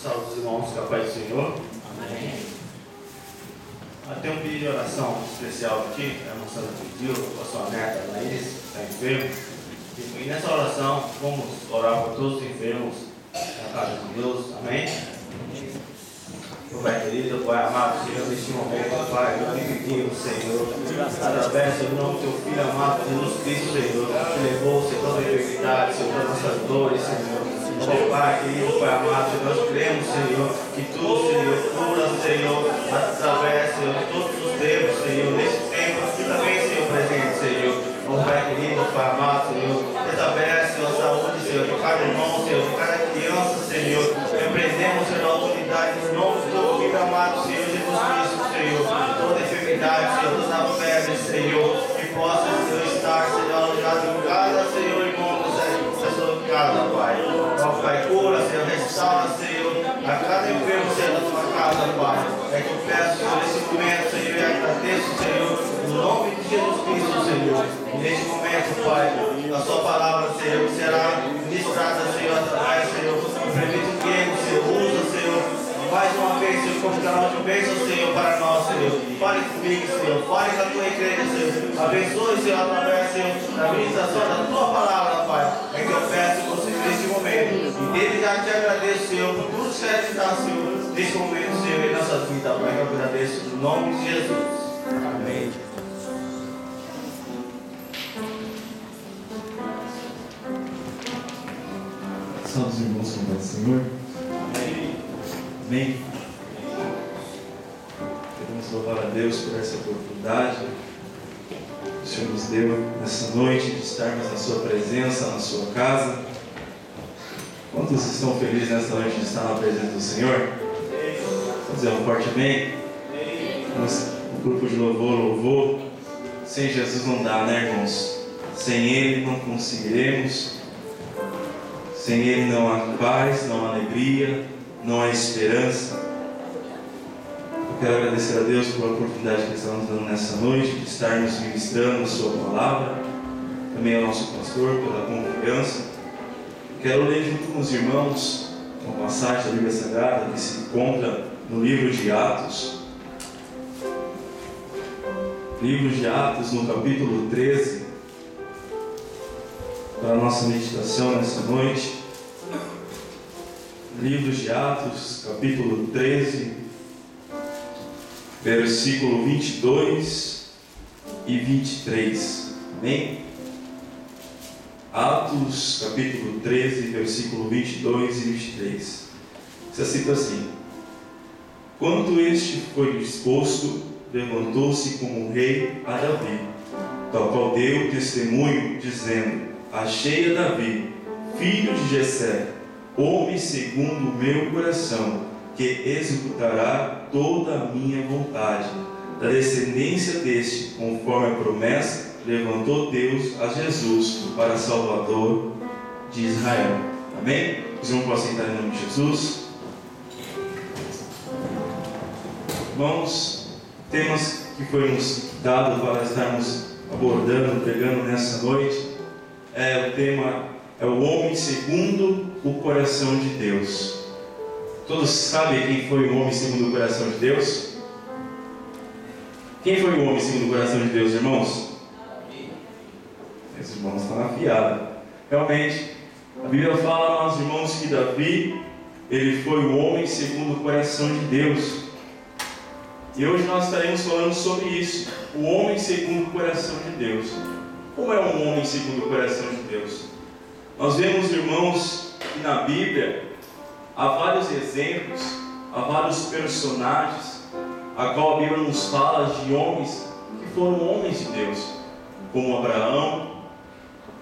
Saúde os irmãos, com a paz do Senhor. Amém. Tem um pedido de oração especial aqui, a moçada pediu, a sua neta Laís, está enferma. E nessa oração, vamos orar por todos os enfermos na casa de Deus. Amém? Pai querido, Pai amado, Senhor, neste momento, Pai, eu te pedimos, Senhor, através do nome do teu Filho amado, Jesus Cristo, Senhor, que levou, Senhor, toda a enfermidade, Senhor, todas as nossas dores, Senhor. Oh, Pai querido, Pai amado, nós cremos, Senhor, que tu, Senhor, cura, Senhor, através, Senhor, de todos os tempos, Senhor, nesse tempo, aqui também, Senhor, presente, Senhor. Oh, Pai querido, Pai amado, Senhor, estabelece, Senhor, a saúde, Senhor, de cada irmão, Senhor, de cada criança, Senhor. Repreendemos, Senhor, a autoridade no nome do teu Filho amado, Senhor, Jesus Cristo, Senhor. Toda enfermidade, Senhor, toda febre, Senhor, que possa, Senhor, estar, Senhor, alojado em cada, Senhor, irmão, da sua casa, Pai. Ó, Pai, cura, Senhor, restaura, Senhor, a cada enfermo, Senhor, da sua casa, Pai. É que eu peço, Senhor, nesse momento, Senhor, e agradeço, Senhor, no nome de Jesus Cristo, Senhor. E neste momento, Pai, a sua palavra, Senhor, será ministrada, Senhor, através, Senhor, do prefeito Diego, Senhor, usa, Senhor, mais uma vez, Senhor, como canal de bênção, Senhor, para nós, Senhor. Fale comigo, Senhor, fale com a tua igreja, Senhor. Abençoe, Senhor, através, Senhor, da ministração da tua palavra, Pai. É que eu peço você neste momento. E desde já te agradeço, Senhor, por tudo que você está, Senhor, neste momento, Senhor, em nossa vida, Pai. Eu agradeço no nome de Jesus. Amém. Salve os irmãos com o Senhor. Amém. Amém. Queremos louvar a Deus por essa oportunidade que o Senhor nos deu nessa noite de estarmos na sua presença, na sua casa. Quantos estão felizes nessa noite de estar na presença do Senhor? Vamos dizer um forte amém? O grupo de louvor. Sem Jesus não dá, né, irmãos? Sem Ele não conseguiremos. Sem Ele não há paz, não há alegria, não há esperança. Eu quero agradecer a Deus pela oportunidade que Ele está nos dando nessa noite, de estarmos ministrando a Sua palavra, também ao nosso pastor pela confiança. Quero ler junto com os irmãos uma passagem da Bíblia Sagrada que se encontra no livro de Atos. Livro de Atos, no capítulo 13. Para a nossa meditação nessa noite, livro de Atos, capítulo 13, versículo 22 e 23. Amém? Atos, capítulo 13, versículo 22 e 23. Você cita assim: quando este foi disposto, levantou-se como rei a Davi, tal qual deu testemunho, dizendo: achei a Davi, filho de Jessé, homem segundo o meu coração, que executará toda a minha vontade. Da descendência deste, conforme a promessa, levantou Deus a Jesus para Salvador de Israel. Amém? Vocês vão poder sentar em nome de Jesus. Irmãos, temas que foi nos dado para estarmos abordando, pregando nessa noite, o tema é o homem segundo o coração de Deus. Todos sabem quem foi o homem segundo o coração de Deus? Quem foi o homem segundo o coração de Deus, irmãos? Os irmãos estão afiados. Realmente, a Bíblia fala, meus irmãos, que Davi, ele foi o homem segundo o coração de Deus. E hoje nós estaremos falando sobre isso, o homem segundo o coração de Deus. Como é um homem segundo o coração de Deus? Nós vemos, irmãos, que na Bíblia há vários exemplos, há vários personagens, a qual a Bíblia nos fala de homens que foram homens de Deus, como Abraão,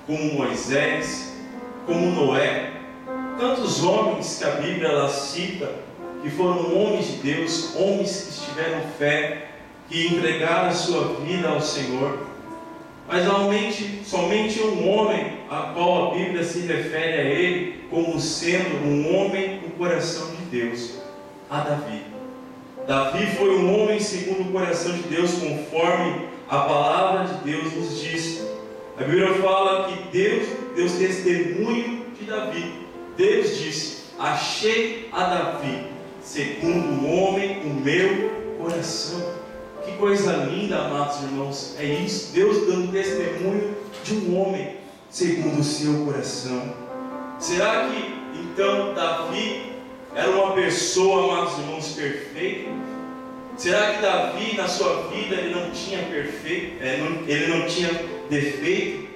como Moisés, como Noé. Tantos homens que a Bíblia ela cita, que foram homens de Deus, homens que tiveram fé, que entregaram a sua vida ao Senhor. Mas somente um homem, a qual a Bíblia se refere a ele como sendo um homem com o coração de Deus, a Davi. Davi foi um homem segundo o coração de Deus, conforme a palavra de Deus nos diz. A Bíblia fala que Deus deu testemunho de Davi. Deus disse: achei a Davi, segundo o homem, o meu coração. Que coisa linda, amados irmãos, é isso, Deus dando testemunho de um homem, segundo o seu coração. Será que, então, Davi era uma pessoa, amados irmãos, perfeita? Será que Davi, na sua vida, ele não tinha defeito?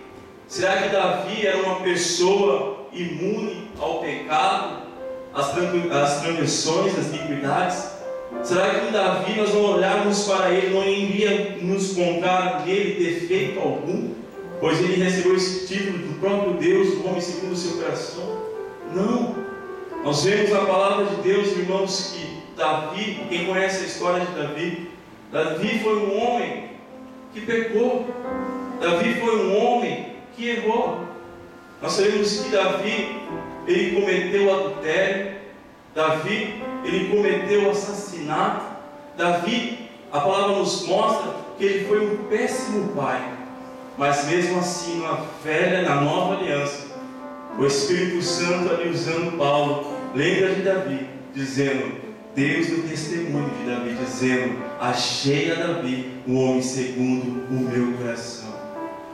Será que Davi era uma pessoa imune ao pecado, às transgressões, às iniquidades? Será que em Davi nós não olharmos para ele, não iríamos encontrar nele defeito algum? Pois ele recebeu esse título do próprio Deus, o homem segundo o seu coração? Não. Nós vemos na palavra de Deus, irmãos, que Davi, quem conhece a história de Davi, Davi foi um homem que pecou. Davi foi um homem que errou. Nós sabemos que Davi, ele cometeu adultério. Davi, ele cometeu assassinato. Davi, a palavra nos mostra que ele foi um péssimo pai. Mas mesmo assim, na nova aliança, o Espírito Santo ali usando Paulo, lembra de Davi, dizendo, Deus do testemunho de Davi, dizendo, achei a Davi, o homem segundo o meu coração.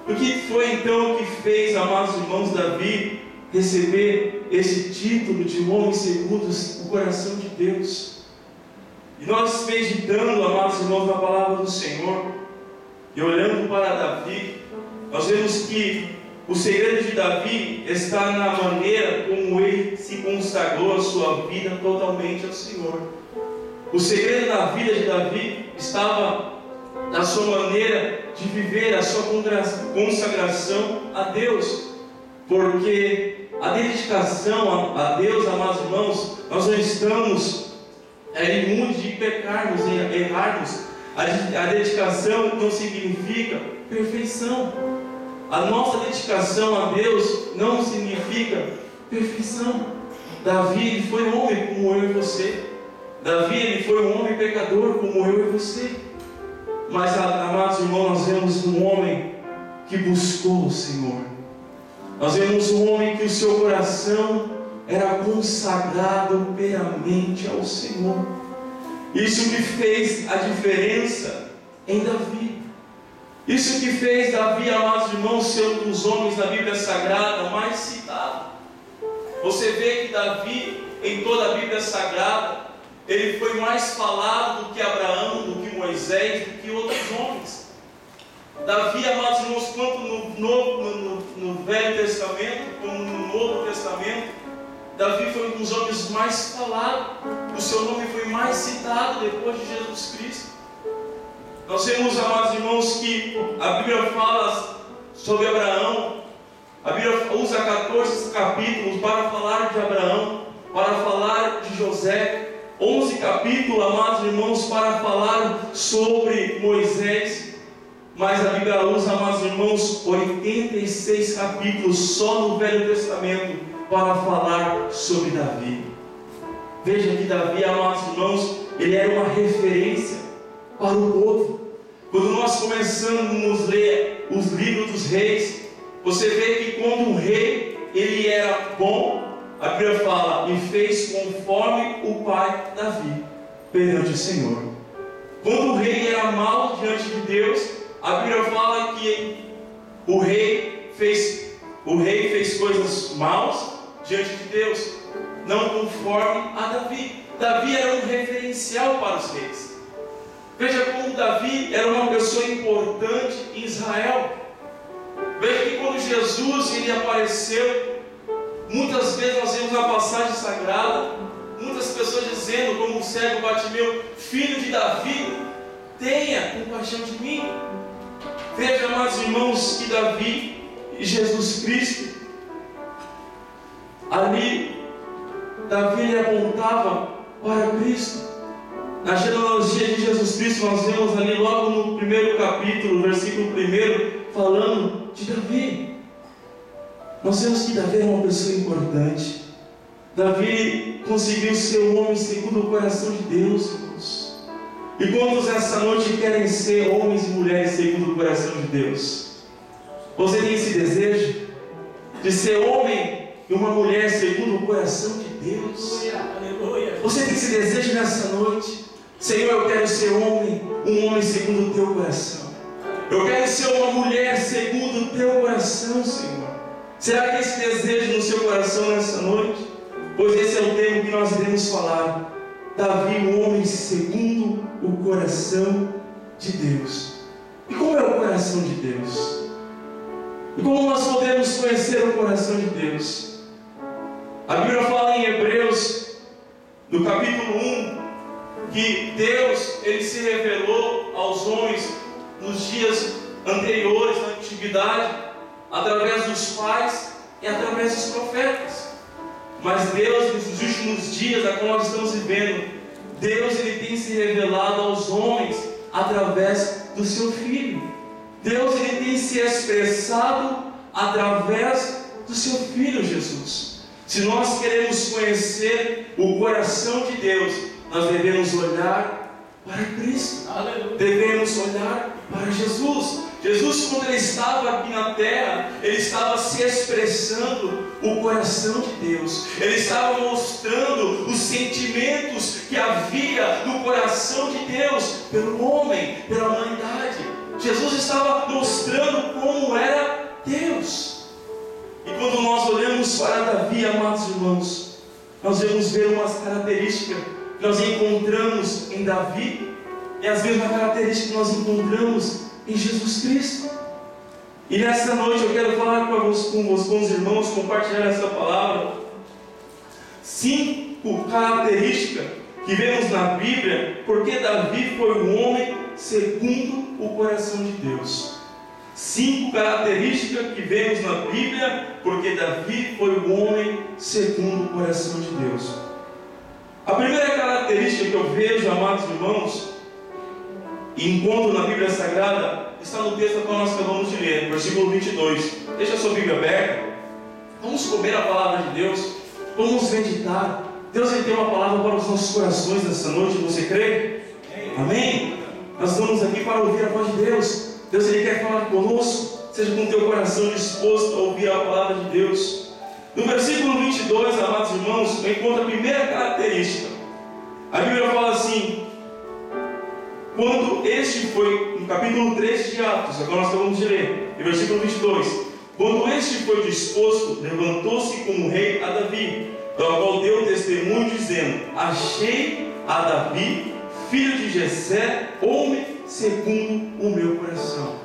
O que foi então que fez, amados irmãos, Davi receber esse título de homem segundo o coração de Deus? E nós meditando, amados irmãos, na palavra do Senhor, e olhando para Davi, nós vemos que o segredo de Davi está na maneira como ele se consagrou a sua vida totalmente ao Senhor. O segredo da vida de Davi estava na sua maneira de viver a sua consagração a Deus. Porque a dedicação a Deus, amados irmãos, nós não estamos imunes de pecarmos, de errarmos. A dedicação não significa perfeição. A nossa dedicação a Deus não significa perfeição. Davi, ele foi um homem como eu e você. Davi, ele foi um homem pecador como eu e você. Mas, amados irmãos, nós vemos um homem que buscou o Senhor. Nós vemos um homem que o seu coração era consagrado inteiramente ao Senhor. Isso que fez a diferença em Davi. Isso que fez Davi, amados irmãos, ser um dos homens da Bíblia Sagrada mais citado. Você vê que Davi, em toda a Bíblia Sagrada, ele foi mais falado do que Abraão, do que Moisés, do que outros homens. Davi, amados irmãos, tanto no Velho Testamento, como no Novo Testamento, Davi foi um dos homens mais falados. O seu nome foi mais citado depois de Jesus Cristo. Nós vemos, amados irmãos, que a Bíblia fala sobre Abraão. A Bíblia usa 14 capítulos para falar de Abraão, para falar de José. 11 capítulos, amados irmãos, para falar sobre Moisés. Mas a Bíblia usa, amados irmãos, 86 capítulos só no Velho Testamento para falar sobre Davi. Veja que Davi, amados irmãos, ele era uma referência para o povo. Quando nós começamos a ler os livros dos reis, você vê que quando um rei ele era bom, a Bíblia fala, e fez conforme o pai Davi perante o Senhor. Quando o rei era mau diante de Deus, a Bíblia fala que o rei fez coisas maus diante de Deus, não conforme a Davi. Davi era um referencial para os reis. Veja como Davi era uma pessoa importante em Israel. Veja que quando Jesus ele apareceu, muitas vezes nós vemos na passagem sagrada, muitas pessoas dizendo, como o cego Bartimeu, filho de Davi, tenha compaixão de mim. Veja, amados irmãos, que Davi e Jesus Cristo, ali, Davi ele apontava para Cristo. Na genealogia de Jesus Cristo, nós vemos ali logo no primeiro capítulo, versículo 1, falando de Davi. Nós vemos que Davi era uma pessoa importante. Davi conseguiu ser um homem segundo o coração de Deus, irmãos. E quantos essa noite querem ser homens e mulheres segundo o coração de Deus? Você tem esse desejo de ser homem e uma mulher segundo o coração de Deus. Você tem esse desejo nessa noite? Senhor, eu quero ser um homem segundo o teu coração. Eu quero ser uma mulher segundo o teu coração, Senhor. Será que esse desejo no seu coração nessa noite? Pois esse é o tema que nós iremos falar. Davi, um homem segundo o coração de Deus. E como é o coração de Deus? E como nós podemos conhecer o coração de Deus? A Bíblia fala em Hebreus, no capítulo 1, que Deus, Ele se revelou aos homens nos dias anteriores, na antiguidade, através dos pais e através dos profetas. Mas Deus, nos últimos dias a qual nós estamos vivendo, Deus, Ele tem se revelado aos homens através do seu Filho. Deus, Ele tem se expressado através do seu Filho Jesus. Se nós queremos conhecer o coração de Deus, nós devemos olhar para Cristo. Aleluia. Devemos olhar para Jesus. Jesus, quando Ele estava aqui na terra, Ele estava se expressando o coração de Deus. Ele estava mostrando os sentimentos que havia no coração de Deus pelo homem, pela humanidade. Jesus estava mostrando como era Deus. E quando nós olhamos para Davi, amados irmãos, nós vamos ver umas características que nós encontramos em Davi e as mesmas características que nós encontramos em Jesus Cristo. E nessa noite eu quero falar com os irmãos, compartilhar essa palavra. 5 características que vemos na Bíblia, porque Davi foi um homem segundo o coração de Deus. 5 características que vemos na Bíblia, porque Davi foi um homem segundo o coração de Deus. A primeira característica que eu vejo, amados irmãos, e encontro na Bíblia Sagrada, está no texto que nós acabamos de ler, versículo 22. Deixa a sua Bíblia aberta. Vamos comer a palavra de Deus. Vamos meditar. Deus, Ele tem uma palavra para os nossos corações nessa noite. Você crê? Amém? Nós estamos aqui para ouvir a voz de Deus. Deus, Ele quer falar conosco. Seja com o teu coração disposto a ouvir a palavra de Deus. No versículo 22, amados irmãos, eu encontro a primeira característica. A Bíblia fala assim: quando este foi, no capítulo 3 de Atos, agora nós acabamos de ler, no versículo 22, quando este foi disposto, levantou-se como rei a Davi, do qual deu testemunho, dizendo: achei a Davi, filho de Jessé, homem segundo o meu coração.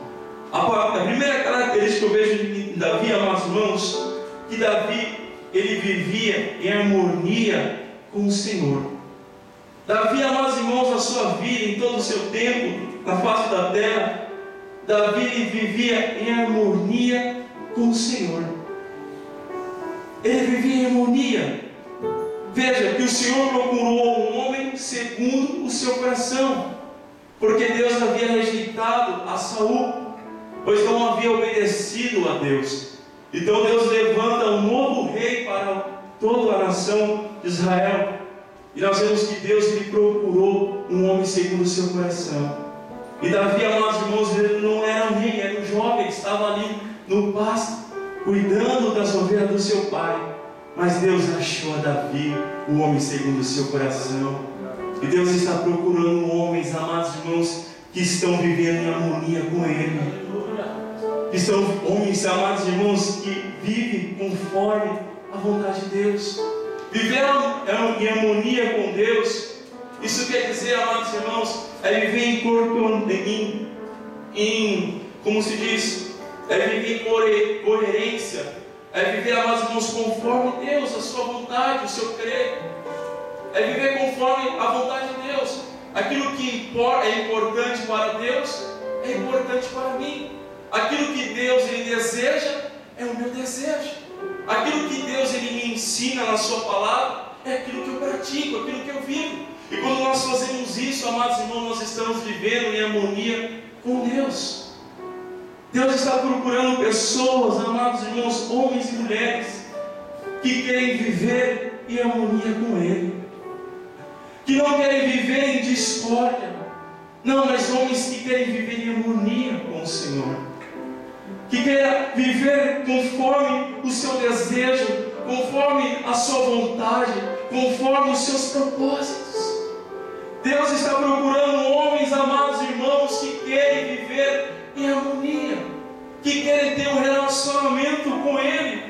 A primeira característica que eu vejo em Davi, amados irmãos, que Davi, ele vivia em harmonia com o Senhor. Davi, amados irmãos, na sua vida, em todo o seu tempo, na face da terra, Davi, ele vivia em harmonia com o Senhor. Ele vivia em harmonia. Veja que o Senhor procurou um homem segundo o seu coração, porque Deus havia rejeitado a Saul, pois não havia obedecido a Deus. Então Deus levanta um novo rei para toda a nação de Israel. E nós vemos que Deus, Ele procurou um homem segundo o seu coração. E Davi, amados irmãos, ele não era um rei, era um jovem, ele estava ali no pasto, cuidando das ovelhas do seu pai. Mas Deus achou a Davi, o homem segundo o seu coração. E Deus está procurando homens, amados irmãos, que estão vivendo em harmonia com Ele. Que são homens, amados irmãos, que vivem conforme a vontade de Deus. Viver em harmonia com Deus, isso quer dizer, amados irmãos, é viver como se diz, é viver em coerência, é viver, amados irmãos, conforme Deus, a sua vontade, o seu querer, é viver conforme a vontade de Deus. Aquilo que é importante para Deus, é importante para mim. Aquilo que Deus, Ele deseja, é o meu desejo. Aquilo que Deus, Ele me ensina na sua palavra, é aquilo que eu pratico, aquilo que eu vivo. E quando nós fazemos isso, amados irmãos, nós estamos vivendo em harmonia com Deus. Deus está procurando pessoas, amados irmãos, homens e mulheres, que querem viver em harmonia com Ele, que não querem viver em discórdia, não, mas homens que querem viver em harmonia com o Senhor, que querem viver conforme o seu desejo, conforme a sua vontade, conforme os seus propósitos. Deus está procurando homens, amados irmãos, que querem viver em harmonia, que querem ter um relacionamento com Ele.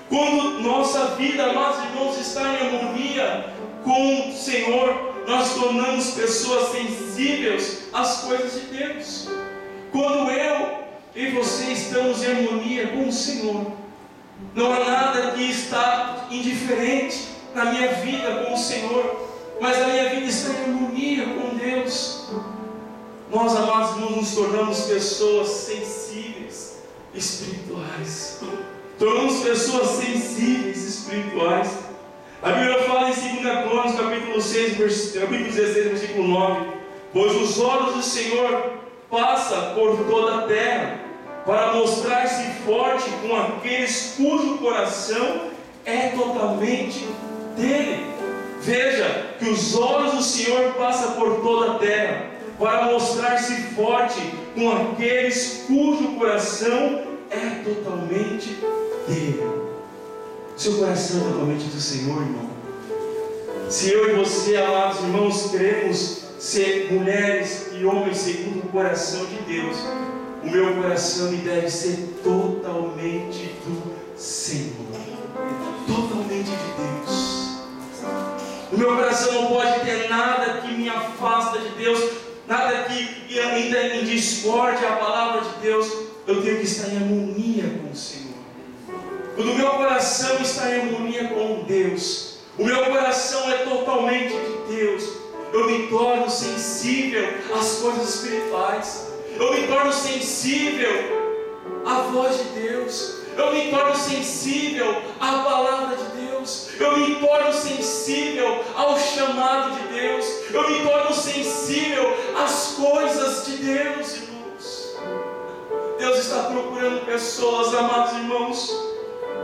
Quando nossa vida, amados irmãos, está em harmonia com o Senhor, nós tornamos pessoas sensíveis às coisas de Deus. Quando eu e você estamos em harmonia com o Senhor, não há nada que está indiferente na minha vida com o Senhor, mas a minha vida está em harmonia com Deus. Nós, amados irmãos, nos tornamos pessoas sensíveis, espirituais. Tornamos pessoas sensíveis, espirituais. A Bíblia fala em 2 Crônicas, capítulo 6, capítulo 16, versículo 9: pois os olhos do Senhor passam por toda a terra, para mostrar-se forte com aqueles cujo coração é totalmente dele. Veja que os olhos do Senhor passam por toda a terra, para mostrar-se forte com aqueles cujo coração é totalmente dele. Seu coração é totalmente do Senhor, irmão. Se eu e você, amados irmãos, queremos ser mulheres e homens segundo o coração de Deus, o meu coração deve ser totalmente do Senhor, totalmente de Deus. O meu coração não pode ter nada que me afasta de Deus, nada que ainda em discórdia à palavra de Deus. Eu tenho que estar em harmonia com o Senhor. Quando o meu coração está em harmonia com Deus, o meu coração é totalmente de Deus, eu me torno sensível às coisas espirituais, eu me torno sensível à voz de Deus, eu me torno sensível à palavra de Deus, eu me torno sensível ao chamado de Deus, eu me torno sensível às coisas de Deus, irmãos. Deus está procurando pessoas, amados irmãos,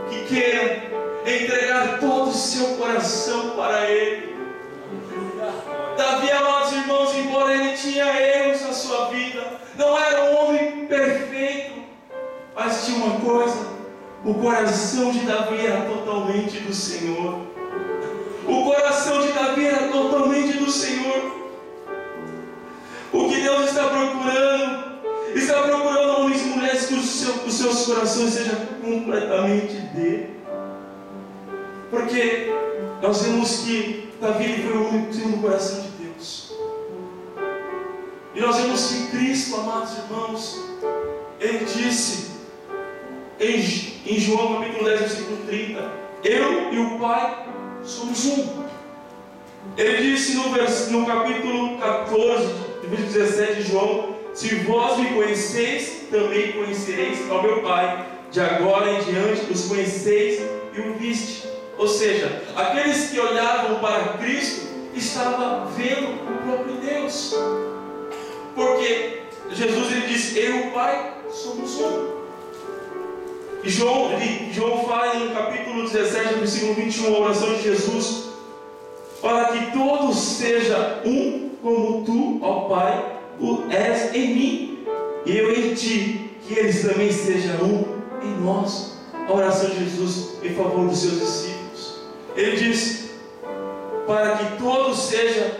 que queiram entregar todo o seu coração para Ele. Davi, amados irmãos, embora ele tinha erros na sua vida, não era um homem perfeito, mas tinha uma coisa: o coração de Davi era totalmente do Senhor. O coração de Davi era totalmente do Senhor. O que Deus está procurando homens e mulheres cujos seus corações sejam completamente dele. Porque nós vemos que Davi foi um homem que tinha no coração de Deus. E nós vemos que Cristo, amados irmãos, Ele disse em João capítulo 10, versículo 30: eu e o Pai somos um. Ele disse no capítulo 14, versículo 17 de João: se vós me conheceis, também conhecereis ao meu Pai. De agora em diante os conheceis e o viste. Ou seja, aqueles que olhavam para Cristo estavam vendo o próprio Deus. Porque Jesus, ele disse: eu e o Pai somos um. E João fala no capítulo 17, versículo 21, a oração de Jesus: para que todos sejam um, como tu, ó Pai, és em mim e eu em ti, que eles também sejam um em nós. A oração de Jesus em favor dos seus discípulos. Ele diz: para que todos sejam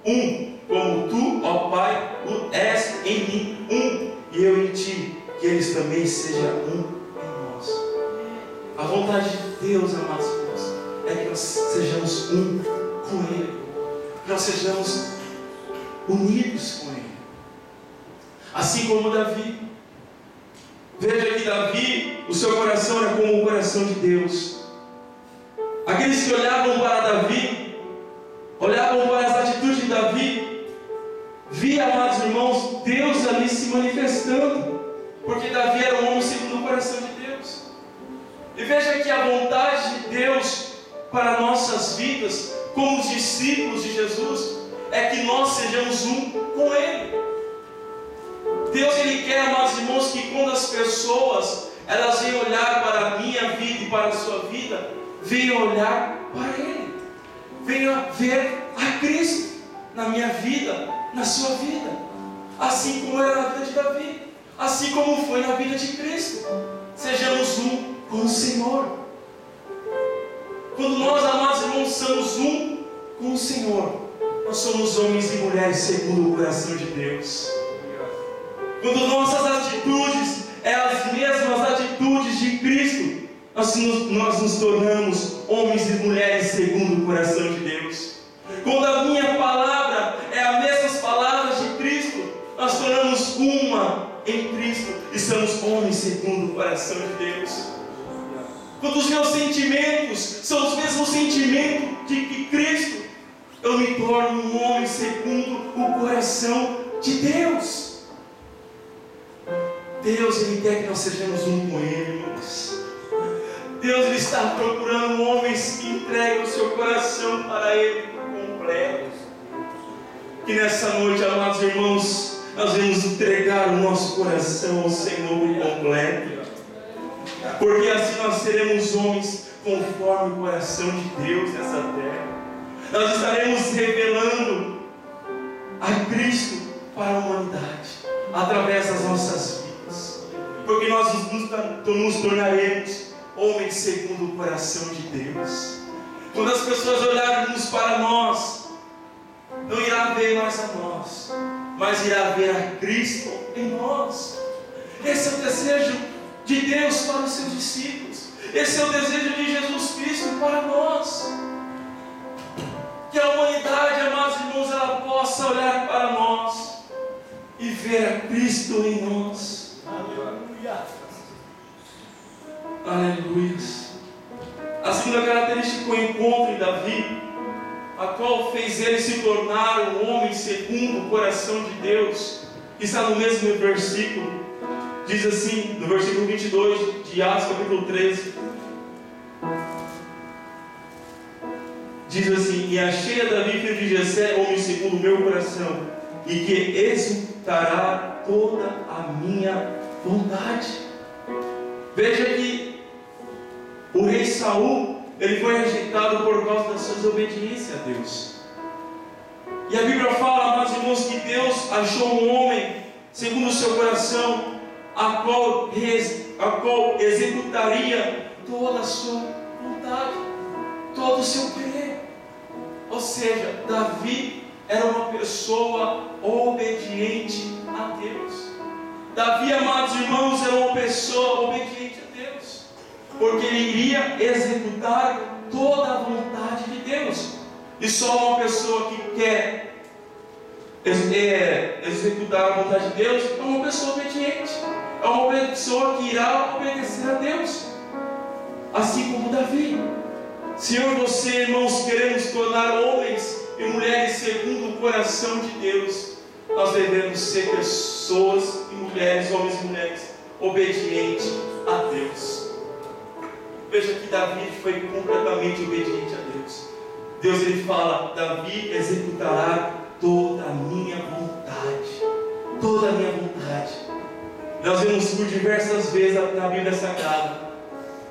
um, como tu, ó Pai, és em mim um e eu em ti, que eles também sejam um em nós. A vontade de Deus, amados irmãos, é que nós sejamos um com Ele, que nós sejamos unidos com Ele, assim como Davi. Veja que Davi, o seu coração era como o coração de Deus. Aqueles que olhavam para Davi, olhavam para as atitudes de Davi, via, amados irmãos, Deus ali se manifestando, porque Davi era um homem segundo o coração de Deus. E veja que a vontade de Deus para nossas vidas, como os discípulos de Jesus, é que nós sejamos um com Ele. Deus, Ele quer, amados irmãos, que quando as pessoas elas venham olhar para a minha vida e para a sua vida, venham olhar para Ele, venham ver a Cristo na minha vida, na sua vida, assim como era na vida de Davi, assim como foi na vida de Cristo. Sejamos um com o Senhor. Quando nós, amados irmãos, somos um com o Senhor, nós somos homens e mulheres segundo o coração de Deus. Quando nossas atitudes é as mesmas atitudes de Cristo, nós nos tornamos homens e mulheres segundo o coração de Deus. Quando a minha palavra é as mesmas palavras de Cristo, nós tornamos uma em Cristo e somos homens segundo o coração de Deus. Quando os meus sentimentos são os mesmos sentimentos que Cristo, eu me torno um homem segundo o coração de Deus. Deus, Ele quer que nós sejamos um com Ele, irmãos. Deus, Ele está procurando homens que entregam o seu coração para Ele por completo. Que nessa noite, amados irmãos, nós vamos entregar o nosso coração ao Senhor por completo. Porque assim nós seremos homens conforme o coração de Deus nessa terra. Nós estaremos revelando a Cristo para a humanidade através das nossas vidas. Porque nós nos tornaremos homens segundo o coração de Deus. Quando as pessoas olharem para nós, não irá ver mais a nós, mas irá ver a Cristo em nós. Esse é o desejo de Deus para os seus discípulos. Esse é o desejo de Jesus Cristo para nós. Que a humanidade, amados irmãos, ela possa olhar para nós e ver a Cristo em nós. Aleluia. Aleluia. A segunda característica que eu encontro em Davi, a qual fez ele se tornar um homem segundo o coração de Deus, que está no mesmo versículo. Diz assim, no versículo 22 de Atos capítulo 13. Diz assim: e achei a Davi, filho de Jessé, homem segundo o meu coração, e que executará toda a minha vontade. Veja que o rei Saul, ele foi rejeitado por causa da sua desobediência a Deus. E a Bíblia fala, amados irmãos, que Deus achou um homem segundo o seu coração, a qual executaria toda a sua vontade, todo o seu querer. Ou seja, Davi era uma pessoa obediente a Deus. Davi, amados irmãos, era uma pessoa obediente a Deus, porque ele iria executar toda a vontade de Deus. E só uma pessoa que quer executar a vontade de Deus é uma pessoa obediente, é uma pessoa que irá obedecer a Deus, assim como Davi. Se eu e você, irmãos, queremos tornar homens e mulheres segundo o coração de Deus, nós devemos ser pessoas e mulheres, homens e mulheres obedientes a Deus. Veja que Davi foi completamente obediente a Deus. Deus, ele fala: Davi executará toda a minha vontade, toda a minha vontade. Nós vemos por diversas vezes na Bíblia Sagrada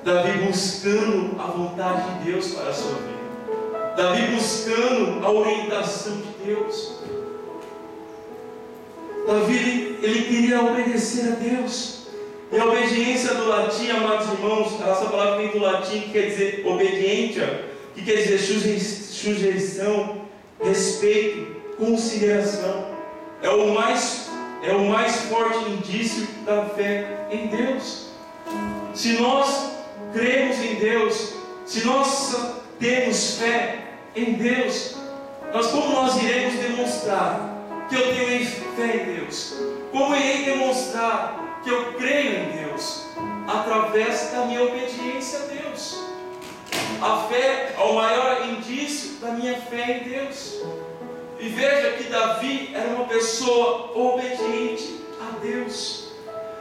Davi buscando a vontade de Deus para a sua vida, Davi buscando a orientação de Deus. Davi, ele queria obedecer a Deus. E a obediência do latim, amados irmãos, essa palavra vem do latim, que quer dizer obediência, que quer dizer sujeição, respeito, consideração. É o mais forte indício da fé em Deus. Se nós cremos em Deus, se nós temos fé em Deus, como nós iremos demonstrar que eu tenho fé em Deus? Como irei demonstrar que eu creio em Deus? Através da minha obediência a Deus. A fé é o maior indício da minha fé em Deus. E veja que Davi era uma pessoa obediente a Deus.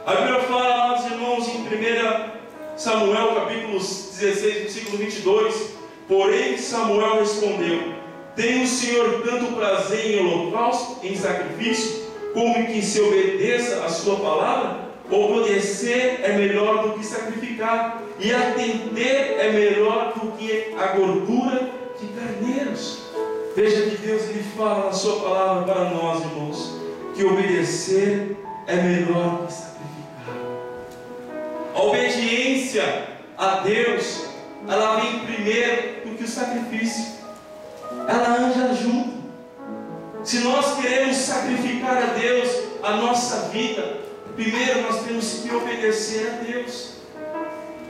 A Bíblia fala, amados irmãos, em 1 Samuel capítulo 16, versículo 22: porém Samuel respondeu: tem o Senhor tanto prazer em holocausto, em sacrifício, como em que se obedeça a sua palavra? Obedecer é melhor do que sacrificar, e atender é melhor do que a gordura de carneiros. Veja que Deus, ele fala na sua palavra para nós, irmãos, que obedecer é melhor do que sacrificar. A obediência a Deus, ela vem primeiro o sacrifício. Ela anda junto. Se nós queremos sacrificar a Deus a nossa vida, primeiro nós temos que obedecer a Deus.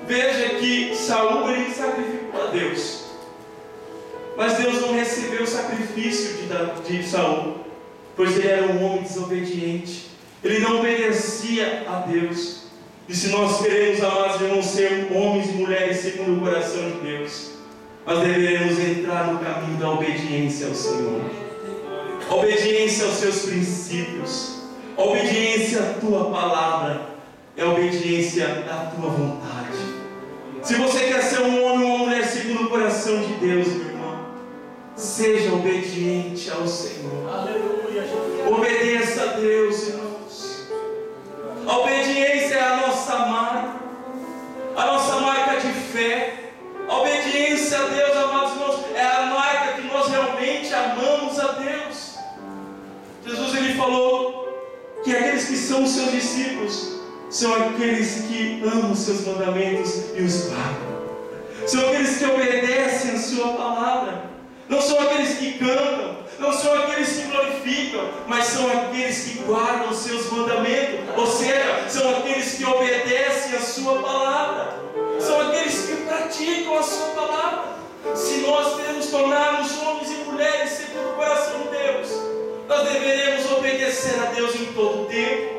Veja que Saul, ele sacrificou a Deus, mas Deus não recebeu o sacrifício de Saul, pois ele era um homem desobediente. Ele não obedecia a Deus. E se nós queremos, amados irmãos, ser homens e mulheres segundo o coração de Deus, nós deveremos entrar no caminho da obediência ao Senhor, a obediência aos seus princípios, a obediência à tua palavra, é a obediência à tua vontade. Se você quer ser um homem ou uma mulher segundo o coração de Deus, meu irmão, seja obediente ao Senhor. Aleluia. Obedeça a Deus, irmãos. A obediência é a nossa marca de fé. A obediência a Deus, amados irmãos, é a marca que nós realmente amamos a Deus. Jesus, ele falou que aqueles que são os seus discípulos são aqueles que amam os seus mandamentos e os guardam. São aqueles que obedecem a sua palavra. Não são aqueles que cantam, não são aqueles que glorificam, mas são aqueles que guardam os seus mandamentos. Ou seja, são aqueles que obedecem a sua palavra. São aqueles que praticam a sua palavra. Se nós queremos tornar-nos homens e mulheres segundo o coração de Deus, nós deveremos obedecer a Deus em todo o tempo.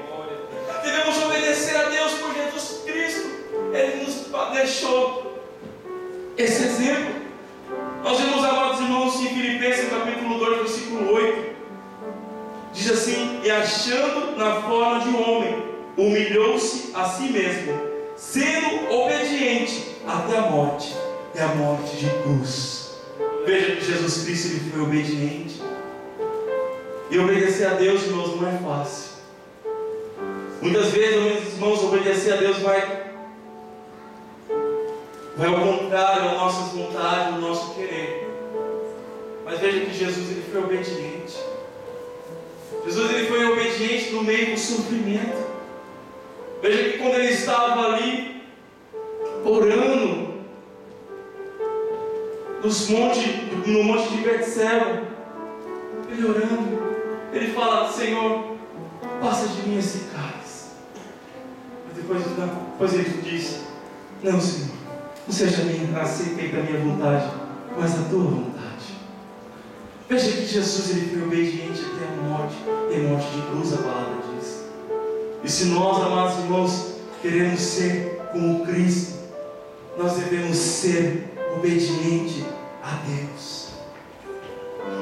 Devemos obedecer a Deus por Jesus Cristo. Ele nos deixou esse exemplo. Nós vemos, amados irmãos, em Filipenses capítulo 2, versículo 8. Diz assim: e achando na forma de um homem, humilhou-se a si mesmo, sendo obediente até a morte, e a morte de cruz. Veja que Jesus Cristo, ele foi obediente. E obedecer a Deus, irmãos, não é fácil. Muitas vezes, meus irmãos, obedecer a Deus vai ao contrário, às nossas vontades, ao nosso querer. Mas veja que Jesus, ele foi obediente. Jesus, ele foi obediente no meio do sofrimento. Veja que quando ele estava ali orando no monte de Betseba, ele orando, ele fala: Senhor, passa de mim esse cálice. Mas depois ele disse: não, Senhor, não seja aceita a minha vontade, mas a tua vontade. Veja que Jesus, ele foi obediente até a morte, e morte de cruz, a palavra diz. E se nós, amados irmãos, queremos ser como Cristo, nós devemos ser obedientes a Deus.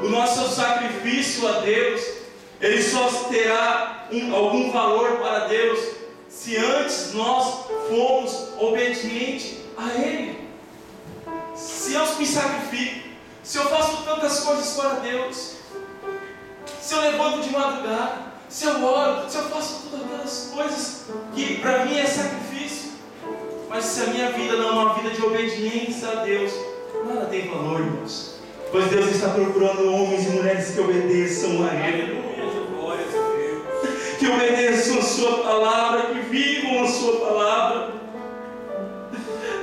O nosso sacrifício a Deus, ele só terá algum valor para Deus se antes nós formos obedientes a Ele. Se eu me sacrifico, se eu faço tantas coisas para Deus, se eu levanto de madrugada, se eu oro, se eu faço todas aquelas coisas que para mim é sacrifício, mas se a minha vida não é uma vida de obediência a Deus, nada tem valor, irmãos. Pois Deus está procurando homens e mulheres que obedeçam a Ele, que obedeçam a sua palavra, que vivam a sua palavra.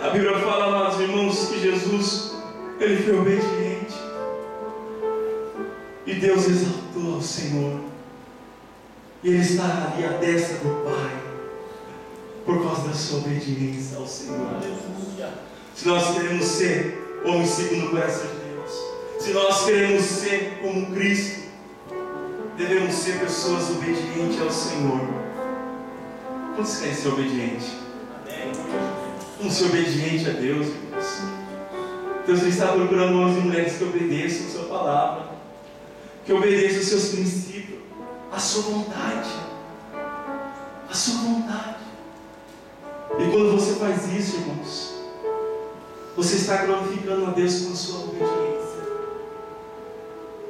A Bíblia fala, amados irmãos, que Jesus, ele foi obediente, e Deus exaltou ao Senhor, e ele está ali à destra do Pai, por causa da sua obediência ao Senhor. Se nós queremos ser homens segundo o coração de Deus, se nós queremos ser como Cristo, devemos ser pessoas obedientes ao Senhor. Quantos querem ser obedientes? Vamos ser obedientes a Deus, irmãos. Deus está procurando homens e mulheres que obedeçam a sua palavra, que obedeçam os seus princípios, a sua vontade, a sua vontade. E quando você faz isso, irmãos, você está glorificando a Deus com a sua obediência.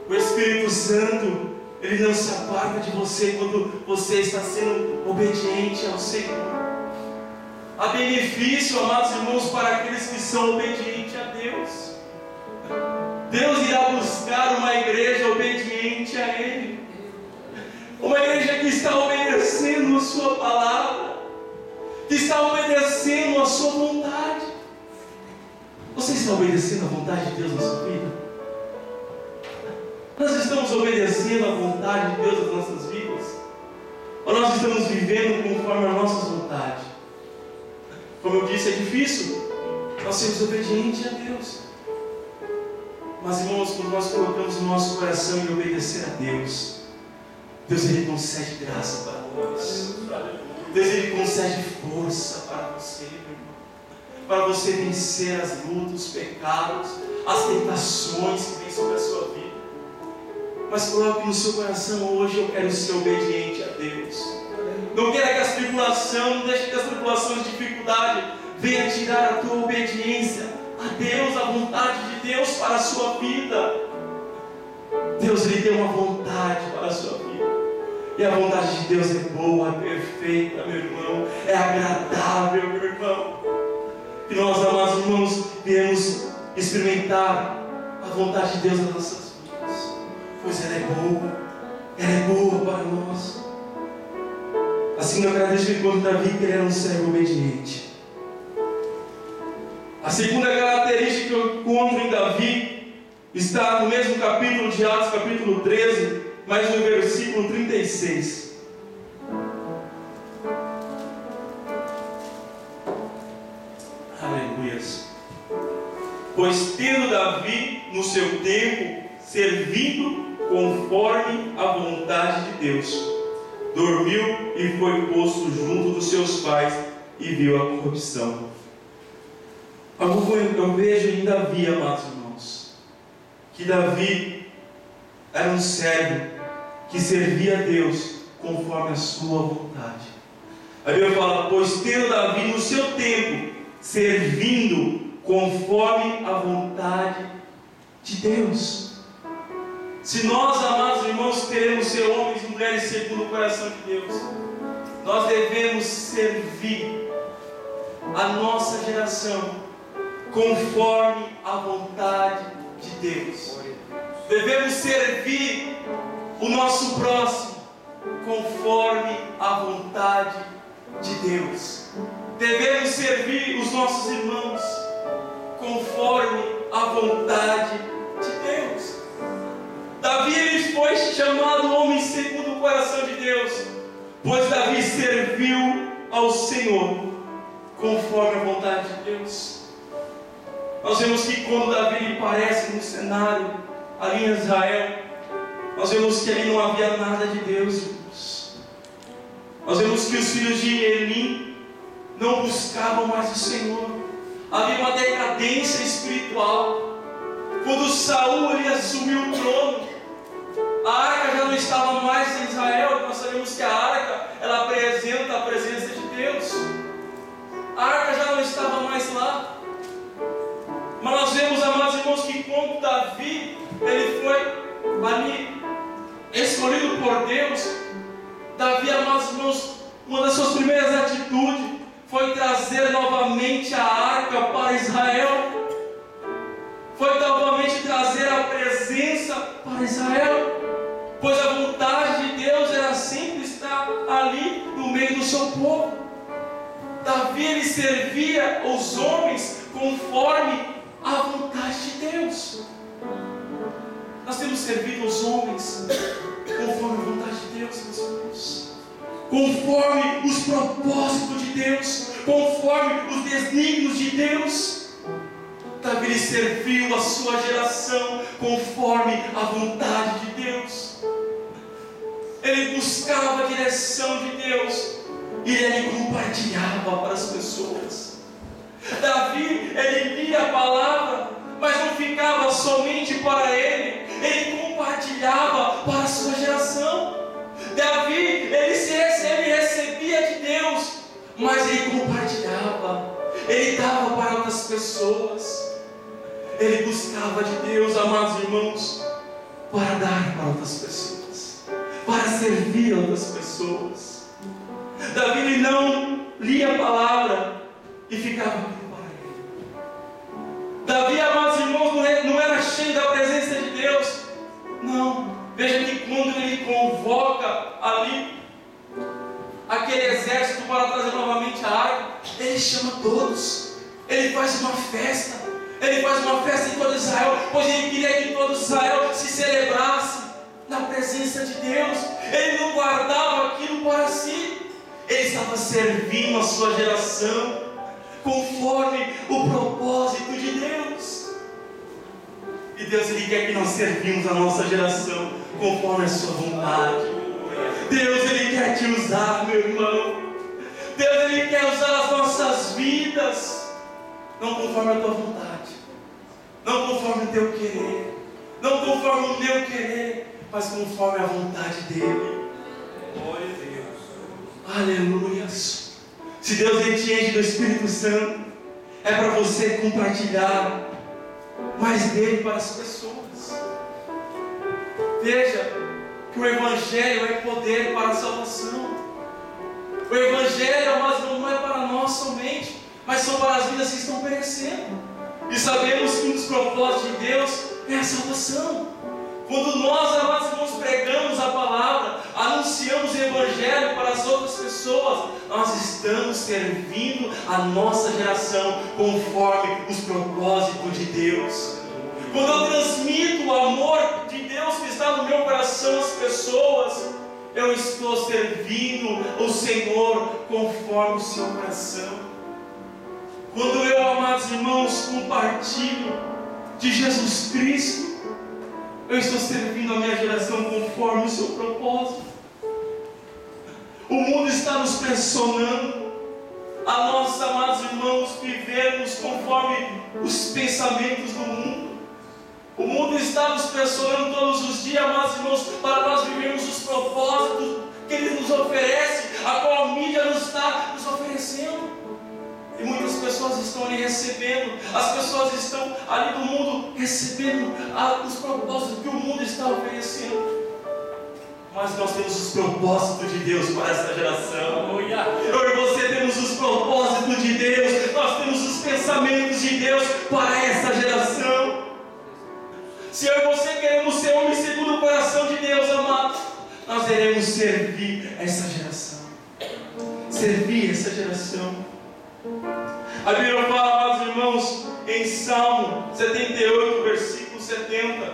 O Espírito Santo, ele não se aparta de você quando você está sendo obediente ao Senhor. Há benefício, amados irmãos, para aqueles que são obedientes a Deus. Deus irá buscar uma igreja obediente a Ele, uma igreja que está obedecendo a sua palavra, que está obedecendo a sua vontade. Você está está obedecendo a vontade de Deus na sua vida? Nós estamos obedecendo a vontade de Deus nas nossas vidas? Ou nós estamos vivendo conforme a nossa vontade? Como eu disse, é difícil nós sermos obedientes a Deus. Mas, irmãos, quando nós colocamos o nosso coração em obedecer a Deus, Deus, Ele concede graça para nós. Deus, Ele concede força para você, meu irmão, para você vencer as lutas, os pecados, as tentações que vêm sobre a sua vida. Mas coloque no seu coração: hoje eu quero ser obediente a Deus. Não queira que as tribulações, não deixe que as tribulações de dificuldade venham tirar a tua obediência a Deus, a vontade de Deus para a sua vida. Deus, Ele tem uma vontade para a sua vida. E a vontade de Deus é boa, é perfeita, meu irmão. É agradável, meu irmão. Que nós, amados irmãos, viemos experimentar a vontade de Deus nas nossas vidas. Pois ela é boa para nós. Assim eu agradeço enquanto Davi, que ele era um servo obediente. A segunda característica que eu encontro em Davi está no mesmo capítulo de Atos, capítulo 13, mas no versículo 36. Aleluias. Pois tendo Davi no seu tempo servido conforme a vontade de Deus, dormiu e foi posto junto dos seus pais e viu a corrupção. Eu vejo em Davi, amados irmãos, que Davi era um servo que servia a Deus conforme a sua vontade. A Bíblia fala: pois tendo Davi no seu tempo servindo conforme a vontade de Deus. Se nós, amados irmãos, queremos ser homens e mulheres segundo o coração de Deus, nós devemos servir a nossa geração conforme a vontade de Deus. Devemos servir o nosso próximo conforme a vontade de Deus. Devemos servir os nossos irmãos conforme a vontade de Deus. Davi, ele foi chamado homem segundo o coração de Deus, pois Davi serviu ao Senhor conforme a vontade de Deus. Nós vemos que quando Davi ele aparece no cenário ali em Israel, nós vemos que ali não havia nada de Deus, irmãos. Nós vemos que os filhos de Eli não buscavam mais o Senhor. Havia uma decadência espiritual. Quando Saul ele assumiu o trono, a arca já não estava mais em Israel. Nós sabemos que a arca ela apresenta a presença de Deus. A arca já não estava mais lá. Mas nós vemos, amados irmãos, que quando Davi ele foi ali escolhido por Deus, Davi, amados irmãos, uma das suas primeiras atitudes foi trazer novamente a arca para Israel. Foi novamente trazer a presença para Israel, pois a vontade de Deus era sempre estar ali no meio do seu povo. Davi ele servia os homens conforme a vontade de Deus. Nós temos servido os homens conforme a vontade de Deus, meus irmãos, conforme os propósitos de Deus, conforme os desígnios de Deus. Davi ele serviu a sua geração conforme a vontade de Deus. Ele buscava a direção de Deus e ele compartilhava para as pessoas. Davi, ele lia a palavra, mas não ficava somente para ele compartilhava para a sua geração. Davi, ele recebia de Deus, mas ele compartilhava, ele dava para outras pessoas. Ele buscava de Deus, amados irmãos, para dar para outras pessoas, para servir outras pessoas. Davi ele não lia a palavra e ficava aqui para ele. Davi, amados irmãos, não era cheio da presença de Deus. Não. Veja que quando ele convoca ali aquele exército para trazer novamente a arca, ele chama todos. Ele faz uma festa. Ele Ele faz uma festa em todo Israel, pois Ele queria que todo Israel se celebrasse na presença de Deus. Ele não guardava aquilo para si. Ele estava servindo a sua geração conforme o propósito de Deus. E Deus, Ele quer que nós servimos a nossa geração conforme a sua vontade. Deus, Ele quer te usar, meu irmão. Deus, Ele quer usar as nossas vidas, não conforme a tua vontade, não conforme o teu querer, não conforme o meu querer, mas conforme a vontade dEle. Glória a Deus. Aleluia. Se Deus te enche do Espírito Santo, é para você compartilhar mais dele para as pessoas. Veja que o Evangelho é poder para a salvação. O Evangelho, mas não é para nós somente, mas são para as vidas que estão perecendo. E sabemos que um dos propósitos de Deus é a salvação. Quando nós, amados irmãos, pregamos a palavra, anunciamos o Evangelho para as outras pessoas, nós estamos servindo a nossa geração conforme os propósitos de Deus. Quando eu transmito o amor de Deus que está no meu coração às pessoas, eu estou servindo o Senhor conforme o seu coração. Quando eu, amados irmãos, compartilho de Jesus Cristo, eu estou servindo a minha geração conforme o seu propósito. O mundo está nos pressionando a nós, amados irmãos, vivermos conforme os pensamentos do mundo. O mundo está nos pressionando todos os dias, amados irmãos, para nós vivermos os propósitos que Ele nos oferece, a qual a mídia nos está nos oferecendo. E muitas pessoas estão ali recebendo, as pessoas estão ali no mundo recebendo os propósitos que o mundo está oferecendo. Mas nós temos os propósitos de Deus para essa geração. Eu e você temos os propósitos de Deus, nós temos os pensamentos de Deus para essa geração. Se eu e você queremos ser homens segundo o coração de Deus, amados, nós iremos servir essa geração. Servir essa geração. A Bíblia fala, amados irmãos, em Salmo 78, versículo 70: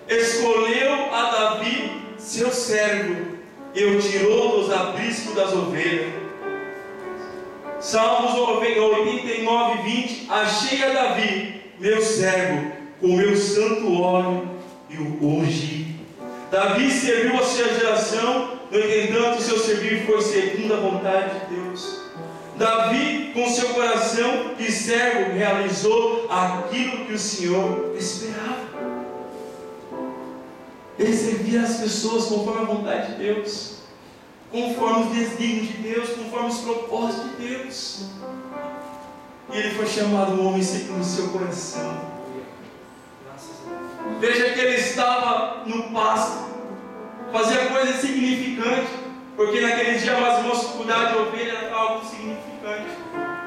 escolheu a Davi, seu servo, e o tirou dos apriscos das ovelhas. Salmos 89, 20: achei a Davi, meu servo, com o meu santo óleo e o ungi. Davi serviu a sua geração, no entanto, o seu servir foi segundo a vontade de Deus. Davi, com seu coração de servo, realizou aquilo que o Senhor esperava. Ele servia as pessoas conforme a vontade de Deus, conforme os desígnios de Deus, conforme os propósitos de Deus. E ele foi chamado um homem segundo o seu coração. Veja que ele estava no pasto, fazia coisas significantes, porque naqueles dias, mas irmãos, cuidar de ovelha era algo significante,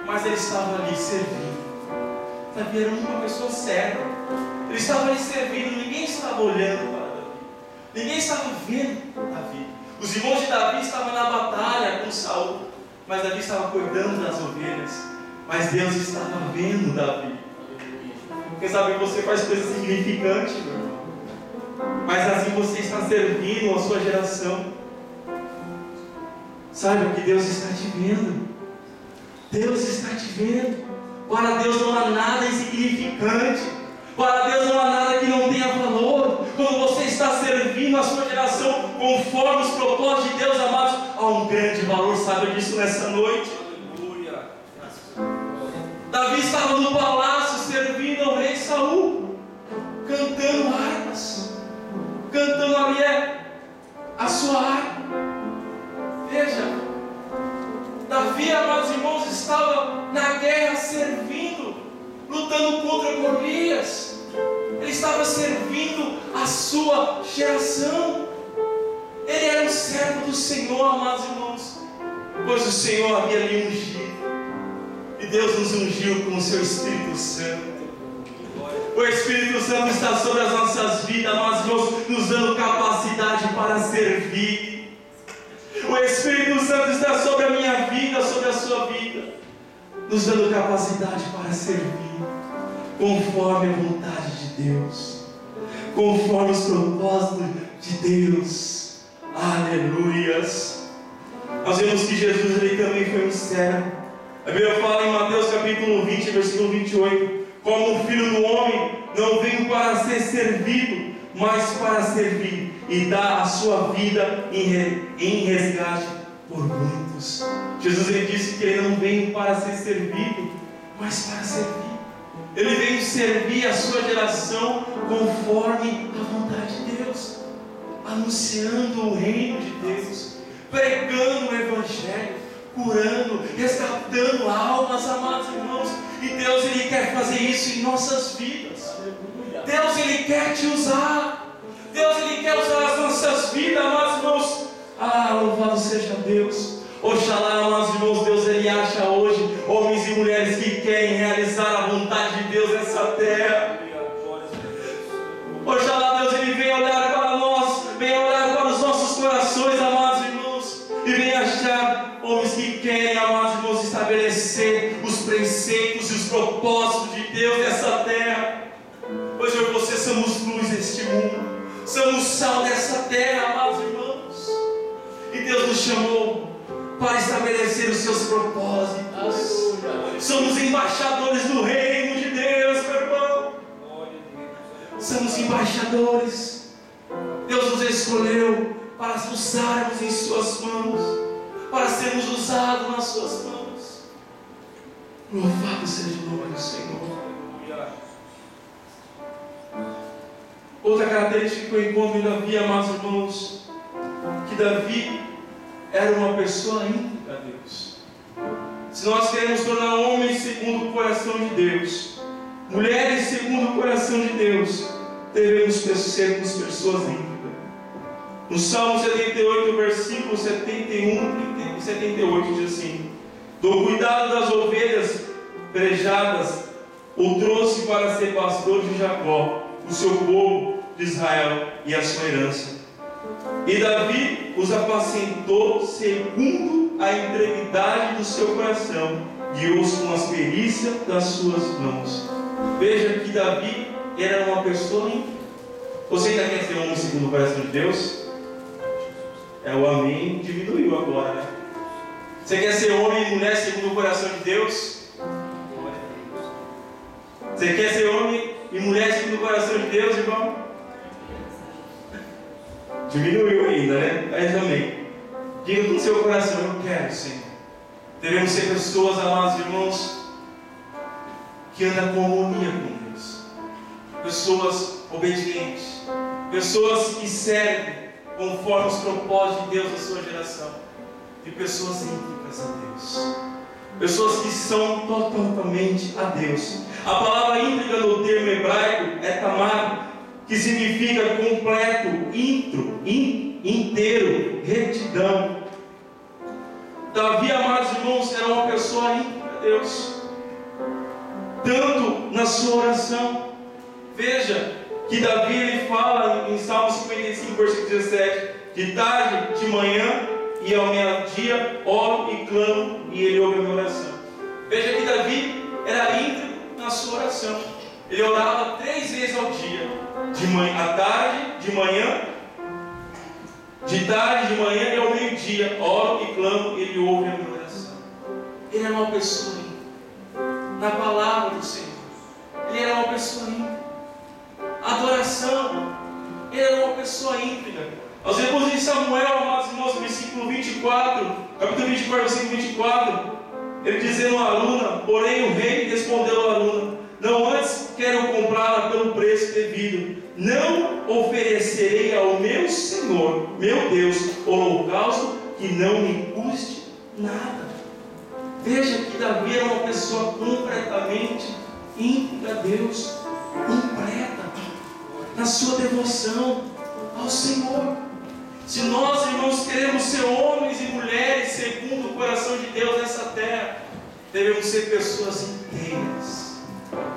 mas ele estava ali servindo. Davi era uma pessoa séria, ele estava ali servindo, ninguém estava olhando para Davi, ninguém estava vendo Davi. Os irmãos de Davi estavam na batalha com Saul, mas Davi estava cuidando das ovelhas, mas Deus estava vendo Davi. Quem sabe você faz coisas significantes, meu irmão, mas assim você está servindo a sua geração. Saiba que Deus está te vendo. Deus está te vendo. Para Deus não há nada insignificante. Para Deus não há nada que não tenha valor. Quando você está servindo a sua geração conforme os propósitos de Deus, amados, há um grande valor. Saiba disso nessa noite. Davi estava no palácio servindo ao rei Saul, cantando harpas, cantando ali a sua harpa. Veja, Davi, amados irmãos, estava na guerra servindo, lutando contra Golias. Ele estava servindo a sua geração. Ele era um servo do Senhor, amados irmãos, pois o Senhor havia lhe ungido. E Deus nos ungiu com o seu Espírito Santo. O Espírito Santo está sobre as nossas vidas, amados irmãos, nos dando capacidade para servir. O Espírito Santo está sobre a minha vida, sobre a sua vida, nos dando capacidade para servir. conforme a vontade de Deus, conforme os propósitos de Deus. Aleluias! Nós vemos que Jesus ele também foi um servo. A Bíblia fala em Mateus capítulo 20, versículo 28, como o Filho do Homem não veio para ser servido, mas para servir e dar a sua vida em resgate por muitos. Jesus ele disse que ele não veio para ser servido, mas para servir. Ele veio servir a sua geração conforme a vontade de Deus, anunciando o reino de Deus, pregando o Evangelho, curando, resgatando almas, amados irmãos. E Deus ele quer fazer isso em nossas vidas. Deus ele quer te usar. Deus ele quer usar as nossas vidas, amados irmãos. Louvado seja Deus. Oxalá, amados irmãos, Deus ele acha hoje homens e mulheres que querem realizar a vontade de Deus nessa terra. Oxalá Deus ele venha olhar para nós, venha olhar para os nossos corações, amados irmãos, e venha achar homens que querem, amados irmãos, estabelecer os preceitos e os propósitos de Deus nessa terra. Pois eu e você somos luz deste mundo, somos sal dessa terra, amados irmãos, e Deus nos chamou para estabelecer os seus propósitos. Somos embaixadores do reino de Deus, meu irmão. Somos embaixadores. Deus nos escolheu para usarmos em suas mãos, para sermos usados nas suas mãos. Louvado seja o nome do Senhor. Outra característica que eu encontro em Davi, amados irmãos, que Davi era uma pessoa íntegra a Deus. Se nós queremos tornar homens segundo o coração de Deus, mulheres segundo o coração de Deus, devemos sermos pessoas íntegras. No Salmo 78, versículo 71 e 78 diz assim: do cuidado das ovelhas prejadas, o trouxe para ser pastor de Jacó, o seu povo de Israel e a sua herança. E Davi os apacentou segundo a integridade do seu coração, guiou-os com as perícias das suas mãos. Veja que Davi era uma pessoa íntegra. Você ainda quer ser homem segundo o coração de Deus? O amém diminuiu agora, né? Você quer ser homem e mulher segundo o coração de Deus? Você quer ser homem e mulher segundo o coração de Deus, irmão? Diminuiu ainda, né? Mas também. Diga com o seu coração: eu quero, Senhor. Devemos ser pessoas, amados irmãos, que andam com harmonia com Deus. Pessoas obedientes. Pessoas que servem conforme os propósitos de Deus na sua geração. E pessoas íntegras a Deus. Pessoas que são totalmente a Deus. A palavra íntegra no termo hebraico é tamar, que significa completo, inteiro, retidão. Davi, amados irmãos, era uma pessoa íntegra a Deus, tanto na sua oração. Veja que Davi ele fala em Salmo 55, versículo 17: de tarde, de manhã e ao meio-dia oro e clamo, e ele ouve a minha oração. Veja que Davi era íntegro na sua oração. Ele orava 3 vezes ao dia: de manhã, à tarde, de manhã, de tarde, de manhã e ao meio-dia oro e clamo, e ele ouve a minha oração. Ele era uma pessoa íntegra na palavra do Senhor. Ele era uma pessoa íntegra. Adoração, ele era uma pessoa íntegra. Nós vemos em Samuel, amados irmãos, versículo 24, capítulo 24, versículo 24, ele dizendo à aluna: porém o rei respondeu à aluna: não antes quero comprá-la pelo preço devido, não oferecerei ao meu Senhor, meu Deus, holocausto que não me custe nada. Veja que Davi era uma pessoa completamente íntegra a Deus, completa na sua devoção ao Senhor. Se nós, irmãos, queremos ser homens e mulheres segundo o coração de Deus nessa terra, devemos ser pessoas inteiras,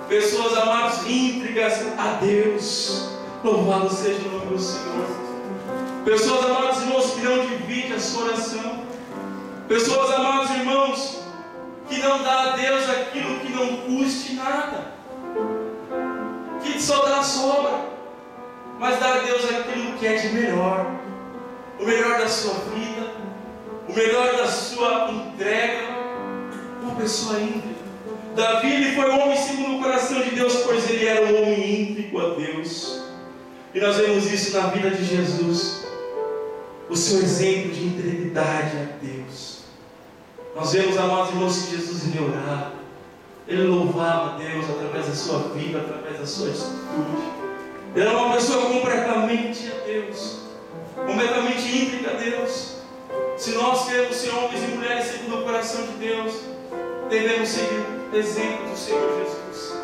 pessoas, amados, íntegras a Deus. Louvado seja o nome do Senhor. Pessoas, amados irmãos, que não dividem a sua oração. Pessoas, amados irmãos, que não dá a Deus aquilo que não custe nada. que só dá sobra, mas dá a Deus aquilo que é de melhor, o melhor da sua vida, o melhor da sua entrega. Uma pessoa íntegra. Davi, ele foi um homem segundo o coração de Deus, pois ele era um homem íntegro a Deus. E nós vemos isso na vida de Jesus, o seu exemplo de integridade a Deus. Nós vemos, amados irmãos, que Jesus, ele orava, ele louvava a Deus através da sua vida, através da sua atitude. Ele era uma pessoa completamente a Deus, completamente íntegra a Deus. Se nós queremos ser homens e mulheres segundo o coração de Deus, devemos seguir o exemplo do Senhor Jesus.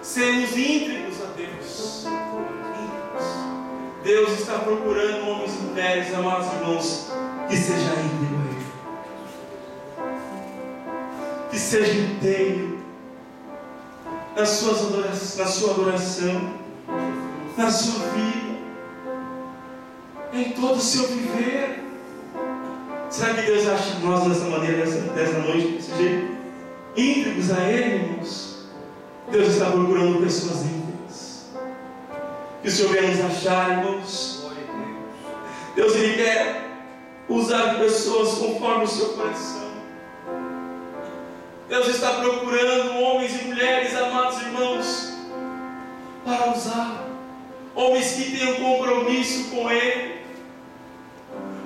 Sermos íntegros a Deus. Deus está procurando homens e mulheres, amados irmãos, que seja íntegro a Ele, que seja inteiro na sua adoração, na sua vida, em todo o seu viver. Será que Deus acha nós dessa maneira, dessa noite, desse jeito? Íntegros a Ele, irmãos? Deus está procurando pessoas íntegras. Que o Senhor venha nos achar, irmãos. Deus, Ele quer usar pessoas conforme o seu coração. Deus está procurando homens e mulheres, amados irmãos, para usar. Homens que tenham compromisso com Ele.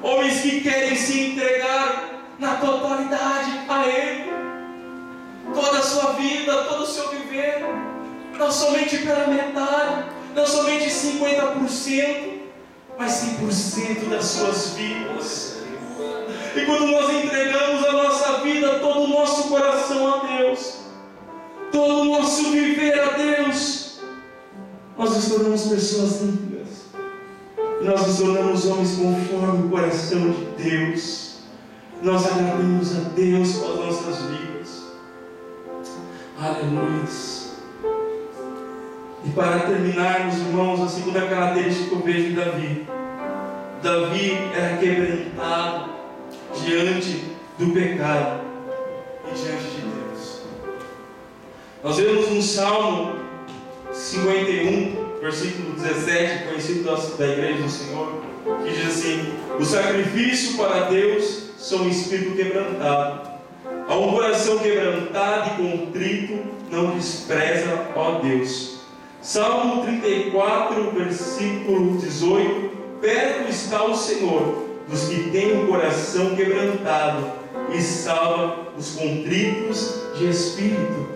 Homens que querem se entregar na totalidade a Ele. Toda a sua vida, todo o seu viver. Não somente pela metade, não somente 50%, mas 100% das suas vidas. E quando nós entregamos a nossa vida, todo o nosso coração a Deus, todo o nosso viver a Deus, nós nos tornamos pessoas íntegras. Nós nos tornamos homens conforme o coração de Deus. Nós agradamos a Deus com as nossas vidas. Aleluia. E para terminarmos, irmãos, a segunda característica que eu vejo em Davi. Davi era quebrantado diante do pecado e diante de Deus. Nós vemos no Salmo 51, versículo 17, conhecido da igreja do Senhor, que diz assim: o sacrifício para Deus são um espírito quebrantado. A um coração quebrantado e contrito não despreza, ó Deus. Salmo 34, versículo 18: perto está o Senhor dos que têm o coração quebrantado e salva os contritos de espírito.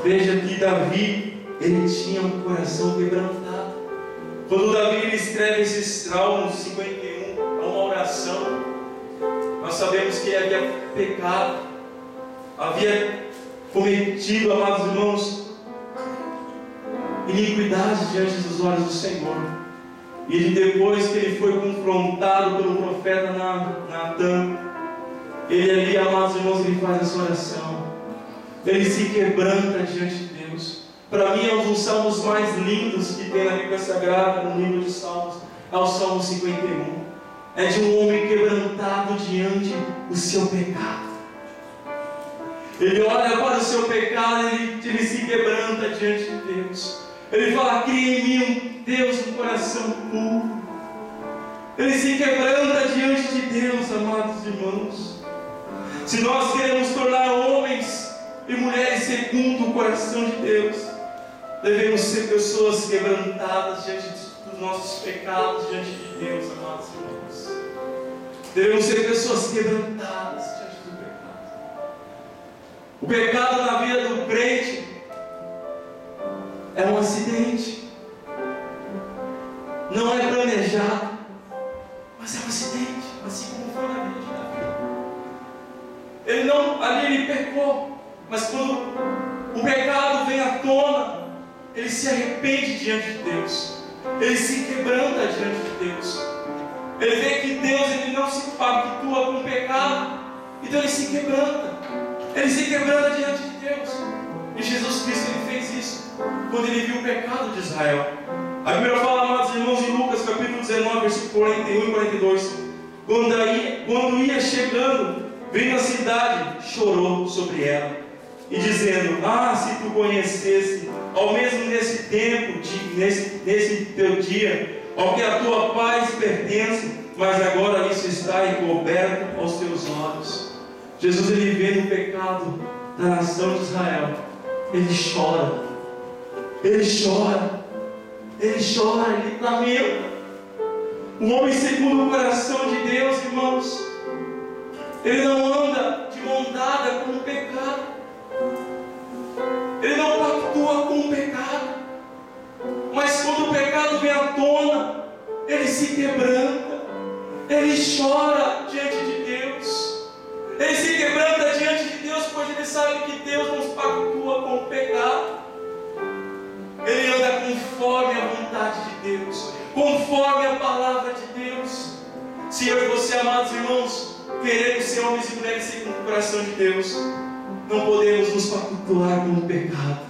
Veja que Davi, ele tinha um coração quebrantado. Quando Davi ele escreve esses Salmos 51, é uma oração. Nós sabemos que havia pecado, havia cometido, amados irmãos, iniquidade diante dos olhos do Senhor. E depois que ele foi confrontado pelo profeta Natan, ele ali, amados irmãos, ele faz essa oração. Ele se quebranta diante de Deus. Para mim é um dos salmos mais lindos que tem na Bíblia Sagrada, no livro de Salmos, é o Salmo 51. É de um homem quebrantado diante do seu pecado. Ele olha para o seu pecado, ele se quebranta diante de Deus. Ele fala: cria em mim, Deus, um coração puro. Ele se quebranta diante de Deus, amados irmãos. Se nós queremos tornar homens e mulheres segundo o coração de Deus, devemos ser pessoas quebrantadas diante dos nossos pecados, diante de Deus, amados irmãos. Devemos ser pessoas quebrantadas diante do pecado. O pecado na vida do crente é um acidente. Não é planejado, mas é um acidente, assim como foi na vida de Davi. Ali ele pecou, mas quando o pecado vem à tona, ele se arrepende diante de Deus, ele se quebranta diante de Deus. Ele vê que Deus ele não se pactua com o pecado, então ele se quebranta diante de Deus. E Jesus Cristo ele fez isso quando ele viu o pecado de Israel. A Bíblia fala, amados irmãos, em Lucas capítulo 19, versículo 41 e 42: quando ia chegando, veio à cidade, chorou sobre ela, e dizendo: ah, se tu conhecesse ao mesmo nesse tempo, nesse teu dia, ao que a tua paz pertence, mas agora isso está encoberto aos teus olhos. Jesus, ele vê no pecado da nação de Israel, ele chora, ele chora, ele chora, ele lamenta. O homem segundo o coração de Deus, irmãos, ele não anda de mão dada com o pecado, ele não pactua com o pecado, mas quando o pecado vem à tona, ele se quebranta, ele chora diante de Deus, ele se quebranta diante de Deus, pois ele sabe que Deus não pactua com o pecado. Ele anda conforme a vontade de Deus, conforme a palavra de Deus. Se eu e você, amados irmãos, queremos ser homens e mulheres segundo o coração de Deus, não podemos nos pactuar com o pecado.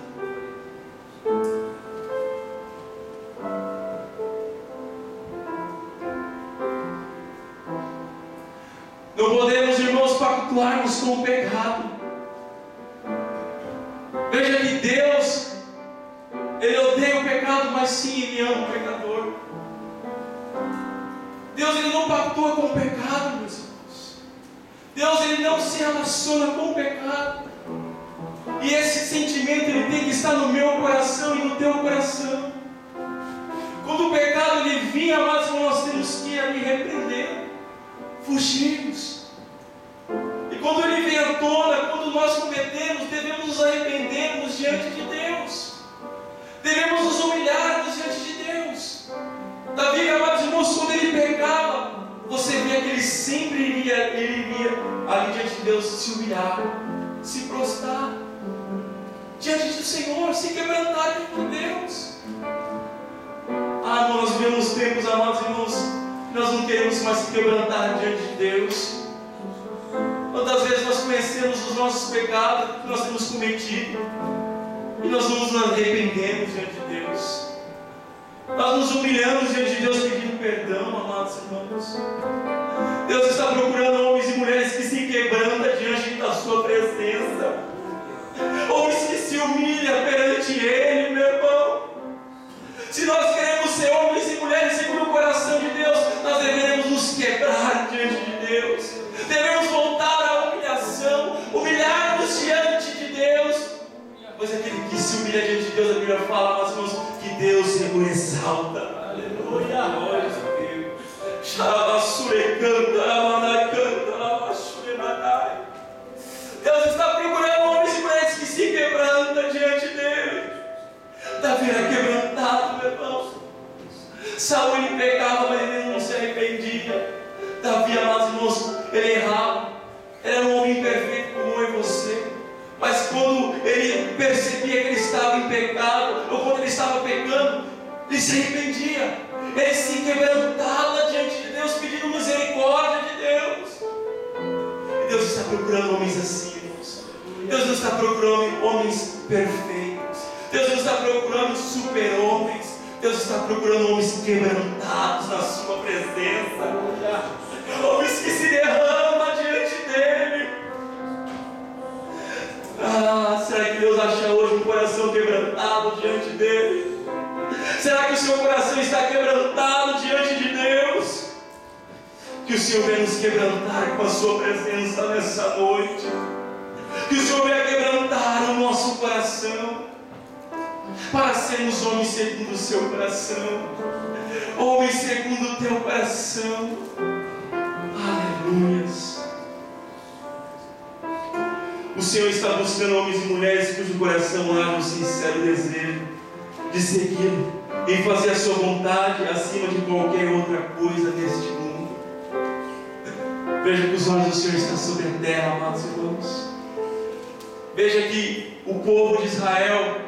Não podemos, irmãos, pactuarmos com o pecado. Veja que Deus, Ele odeia o pecado, mas sim, Ele ama o pecador. Deus, Ele não pactua com o pecado, meus irmãos. Deus, Ele não se relaciona com o pecado. E esse sentimento, ele tem que estar no meu coração e no teu coração. Quando o pecado ele vir, amados, nós temos que ali repreender, fugirmos. E quando ele vem à tona, quando nós cometemos, devemos nos arrependermos diante de Deus. Devemos nos humilharmos diante de Deus. Davi, amados irmãos, quando ele pecava, você via que ele sempre iria ali diante de Deus se humilhar, se prostrar diante do Senhor, se quebrantar diante de Deus. Nós vivemos tempos, amados irmãos, nós não queremos mais se quebrantar diante de Deus. Quantas vezes nós conhecemos os nossos pecados que nós temos cometido e nós não nos arrependemos diante de Deus. Nós nos humilhamos diante de Deus pedindo perdão, amados irmãos. Deus está procurando homens e mulheres que se quebrantam diante da sua presença, homens que se humilham perante Ele, meu irmão. Se nós queremos ser homens e mulheres segundo o coração de Deus, nós devemos nos quebrar diante de Deus, devemos voltar à humilhação, humilhar-nos diante de Deus, pois aquele que se humilha diante de Deus, a Bíblia fala, meus irmãos, que Deus o exalta. Aleluia, glória a Deus. Deus está procurando homens e mulheres que se quebrantam diante dele. Davi era quebrantado, meu irmão. Saul ele pecava, mas ele não se arrependia. Davi, amados irmãos, ele errava. Ele era um homem imperfeito como eu e você. Mas quando ele percebia que ele estava em pecado, ou quando ele estava pecando, ele se arrependia. Ele se quebrantava diante de Deus, pedindo misericórdia de Deus. E Deus está procurando homens assim, irmãos. Deus não está procurando homens perfeitos. Deus não está procurando super-homens. Deus está procurando homens quebrantados na sua presença. Homens que se derramam diante dele. Será que Deus acha hoje um coração quebrantado diante dele? Será que o seu coração está quebrantado diante de Deus? Que o Senhor venha nos quebrantar com a sua presença nessa noite. Que o Senhor venha quebrantar o nosso coração, para sermos homens segundo o seu coração, homens segundo o teu coração. Aleluias. O Senhor está buscando homens e mulheres cujo coração haja um sincero desejo de segui-lo, em fazer a sua vontade acima de qualquer outra coisa neste mundo. Veja que os olhos do Senhor estão sobre a terra, amados irmãos. Veja que o povo de Israel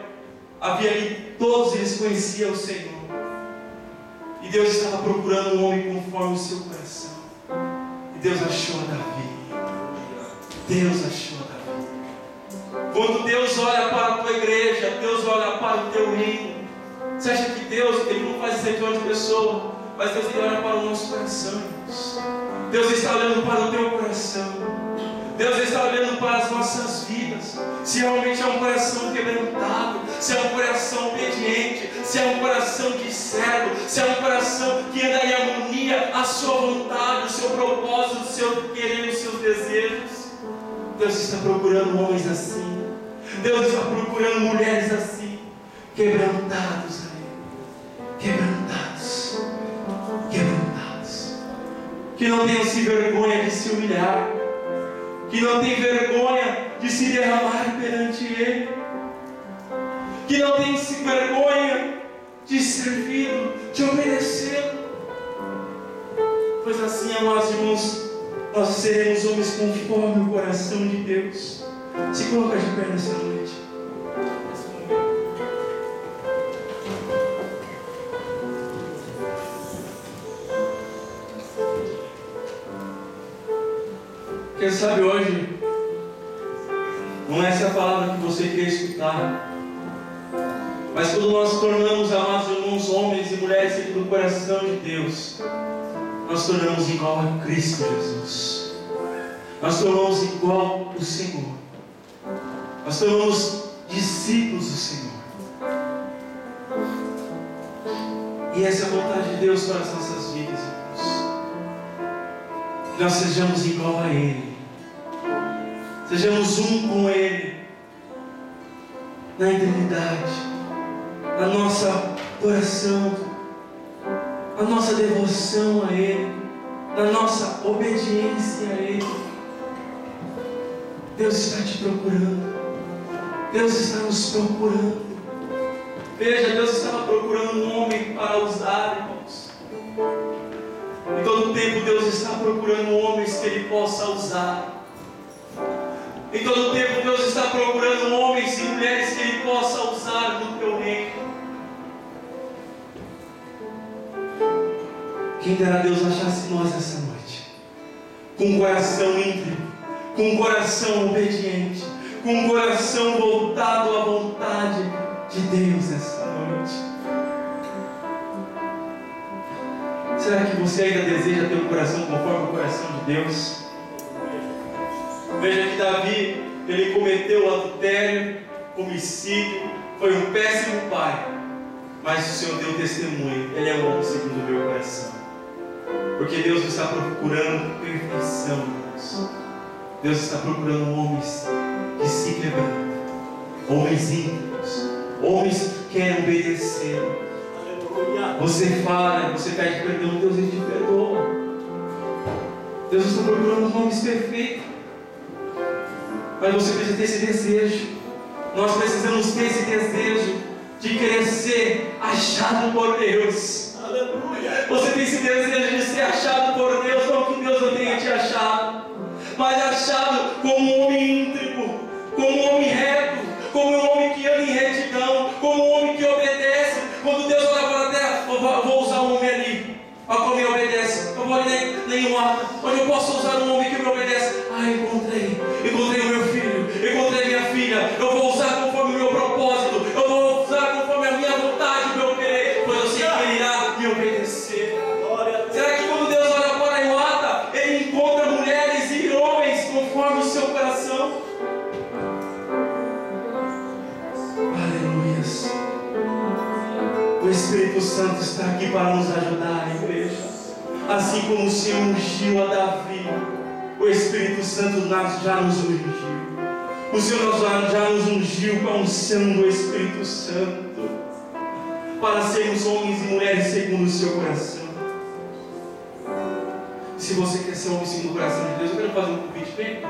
havia ali, todos eles conheciam o Senhor. E Deus estava procurando um homem conforme o seu coração. E Deus achou a Davi. Deus achou a Davi. Quando Deus olha para a tua igreja, Deus olha para o teu reino. Você acha que Deus, Ele não faz exceção de pessoa, mas Deus ele olha para o nosso coração, irmãos. Deus está olhando para o teu coração. Deus está olhando para as nossas vidas. Se realmente é um coração quebrantado, se é um coração obediente, se é um coração de servo, se é um coração que anda em harmonia à sua vontade, o seu propósito, o seu querer, os seus desejos. Deus está procurando homens assim. Deus está procurando mulheres assim, quebrantados a Ele, quebrantados, que não tenham vergonha de se humilhar, que não tenham vergonha de se derramar perante Ele, que não tenham vergonha de servir, de obedecer, pois assim, amados irmãos, nós seremos homens conforme o coração de Deus. Se coloca de pé nessa noite. Quem sabe hoje não é essa a palavra que você quer escutar, mas quando nós tornamos, amados irmãos, homens e mulheres segundo o coração de Deus, nós tornamos igual a Cristo Jesus. Nós tornamos igual o Senhor. Nós tornamos discípulos do Senhor. E essa é a vontade de Deus para as nossas vidas, irmãos. Que nós sejamos igual a Ele. Sejamos um com Ele. Na eternidade. Na nossa oração. Na nossa devoção a Ele. Na nossa obediência a Ele. Deus está te procurando. Deus está nos procurando. Veja, Deus estava procurando um homem para usar, irmãos. Em todo tempo Deus está procurando homens que Ele possa usar. Em todo tempo Deus está procurando homens e mulheres que Ele possa usar no teu reino. Quem dera Deus achasse nós essa noite, com um coração íntegro, com um coração obediente, com um coração voltado à vontade de Deus essa noite. Será que você ainda deseja ter um coração conforme o coração de Deus? Veja que Davi, ele cometeu adultério, homicídio, foi um péssimo pai, mas o Senhor deu testemunho, ele é um homem segundo o meu coração, porque Deus está procurando perfeição, irmãos. Deus está procurando homens que se quebrantam, homens íntegros, homens que querem obedecer. Você fala, você pede perdão, Deus ele te perdoa. Deus está procurando homens perfeitos, mas você precisa ter esse desejo. Nós precisamos ter esse desejo de querer ser achado por Deus. Aleluia. Você tem esse desejo de ser achado por Deus, não que Deus não tenha te achado, mas achado como um homem íntegro, como um homem reto, como um homem que anda em retidão, como um homem que obedece. Quando Deus olha para a terra, vou usar um homem ali, para como me obedece. Eu vou ali em Mata, onde eu posso usar um homem que me obedece. Encontrei o meu filho, encontrei minha filha. Eu vou usar conforme o meu propósito, eu vou usar conforme a minha vontade, o meu querer, pois eu sei que Ele irá me obedecer. Será que quando Deus olha para a Mata, Ele encontra mulheres e homens conforme o seu coração? Aleluias. O Espírito Santo está aqui para nos ajudar, igreja. Assim como o Senhor ungiu a Davi, o Espírito Santo já nos ungiu. O Senhor já nos ungiu com a unção do Espírito Santo, para sermos homens e mulheres segundo o seu coração. Se você quer ser homem segundo o coração de Deus, eu quero fazer um convite bem.